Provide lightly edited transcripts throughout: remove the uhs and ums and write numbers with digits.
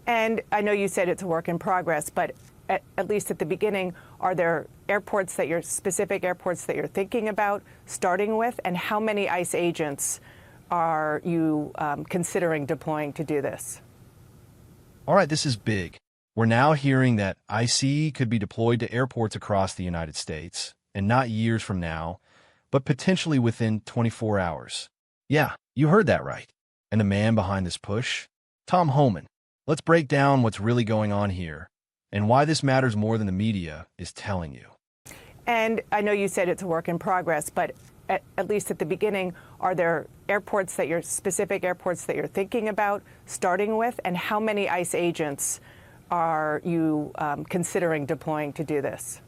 And I know you said it's a work in progress, but at least at the beginning, are there specific airports that you're thinking about starting with? And how many ICE agents are you considering deploying to do this? All right, this is big. We're now hearing that ICE could be deployed to airports across the United States, and not years from now, but potentially within 24 hours. Yeah, you heard that right. And the man behind this push? Tom Homan. Let's break down what's really going on here and why this matters more than the media is telling you. And I know you said it's a work in progress, but at least at the beginning, are there specific airports that you're thinking about starting with? And how many ICE agents are you considering deploying to do this?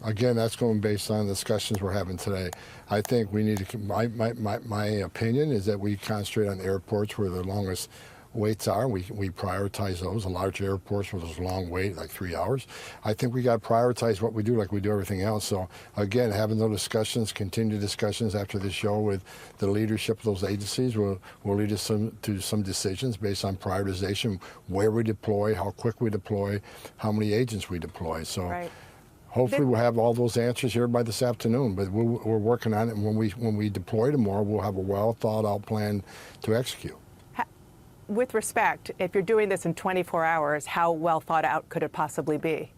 Again, that's going based on discussions we're having today. I think we need to, my opinion is that we concentrate on airports where the longest waits are. We prioritize those. The large airports where there's a long wait, like 3 hours. I think we got to prioritize what we do like we do everything else. So again, having those discussions, continued discussions after the show with the leadership of those agencies will lead us to some decisions based on prioritization, where we deploy, how quick we deploy, how many agents we deploy. So. Right. Hopefully we'll have all those answers here by this afternoon, but we're working on it, and when we deploy tomorrow, we'll have a well-thought-out plan to execute. With respect, if you're doing this in 24 hours, how well thought out could it possibly be?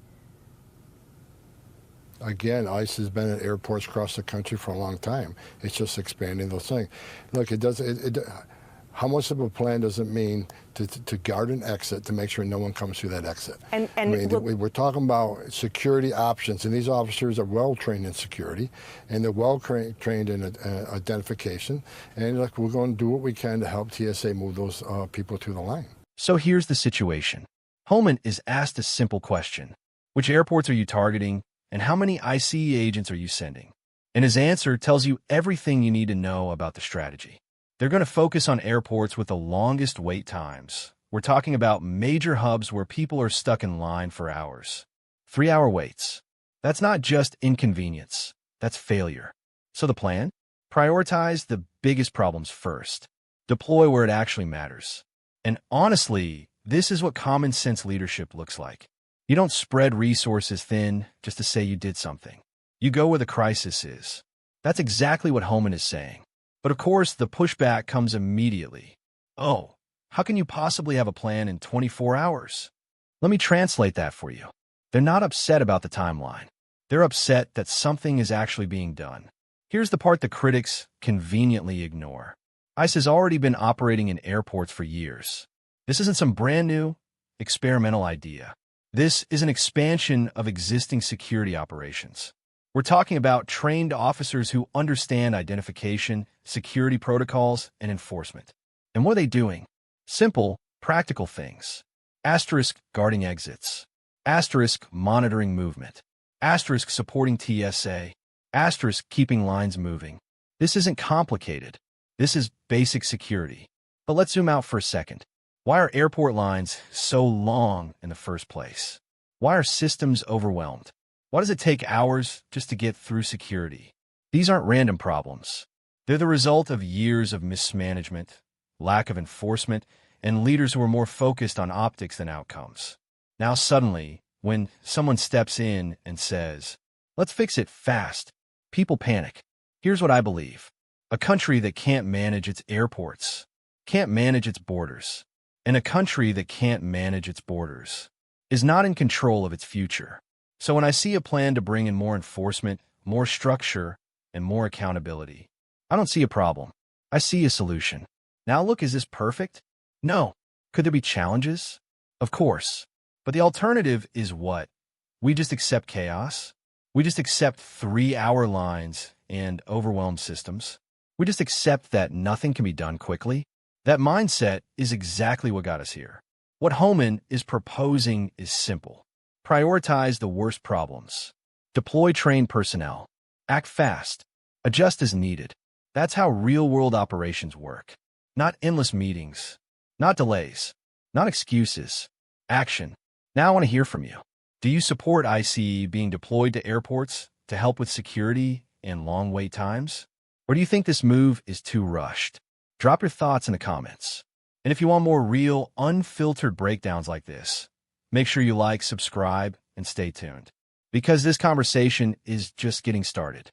Again, ICE has been at airports across the country for a long time. It's just expanding those things. Look, how much of a plan does it mean to guard an exit to make sure no one comes through that exit? We're talking about security options, and these officers are well trained in security, and they're well trained in identification. And look, we're going to do what we can to help TSA move those people through the line. So here's the situation. Homan is asked a simple question. Which airports are you targeting, and how many ICE agents are you sending? And his answer tells you everything you need to know about the strategy. They're going to focus on airports with the longest wait times. We're talking about major hubs where people are stuck in line for hours. 3-hour waits. That's not just inconvenience. That's failure. So the plan? Prioritize the biggest problems first. Deploy where it actually matters. And honestly, this is what common sense leadership looks like. You don't spread resources thin just to say you did something. You go where the crisis is. That's exactly what Homan is saying. But of course, the pushback comes immediately. Oh, how can you possibly have a plan in 24 hours? Let me translate that for you. They're not upset about the timeline. They're upset that something is actually being done. Here's the part the critics conveniently ignore. ICE has already been operating in airports for years. This isn't some brand new, experimental idea. This is an expansion of existing security operations. We're talking about trained officers who understand identification, security protocols, and enforcement. And what are they doing? Simple, practical things. Asterisk guarding exits. Asterisk monitoring movement. Asterisk supporting TSA. Asterisk keeping lines moving. This isn't complicated. This is basic security. But let's zoom out for a second. Why are airport lines so long in the first place? Why are systems overwhelmed? Why does it take hours just to get through security? These aren't random problems. They're the result of years of mismanagement, lack of enforcement, and leaders who are more focused on optics than outcomes. Now suddenly, when someone steps in and says, "Let's fix it fast," people panic. Here's what I believe. A country that can't manage its airports, can't manage its borders, and a country that can't manage its borders is not in control of its future. So when I see a plan to bring in more enforcement, more structure, and more accountability, I don't see a problem. I see a solution. Now look, is this perfect? No. Could there be challenges? Of course. But the alternative is what? We just accept chaos? We just accept 3-hour lines and overwhelmed systems? We just accept that nothing can be done quickly? That mindset is exactly what got us here. What Homan is proposing is simple. Prioritize the worst problems. Deploy trained personnel. Act fast. Adjust as needed. That's how real-world operations work. Not endless meetings. Not delays. Not excuses. Action. Now I want to hear from you. Do you support ICE being deployed to airports to help with security and long wait times? Or do you think this move is too rushed? Drop your thoughts in the comments. And if you want more real, unfiltered breakdowns like this, make sure you like, subscribe, and stay tuned. Because this conversation is just getting started.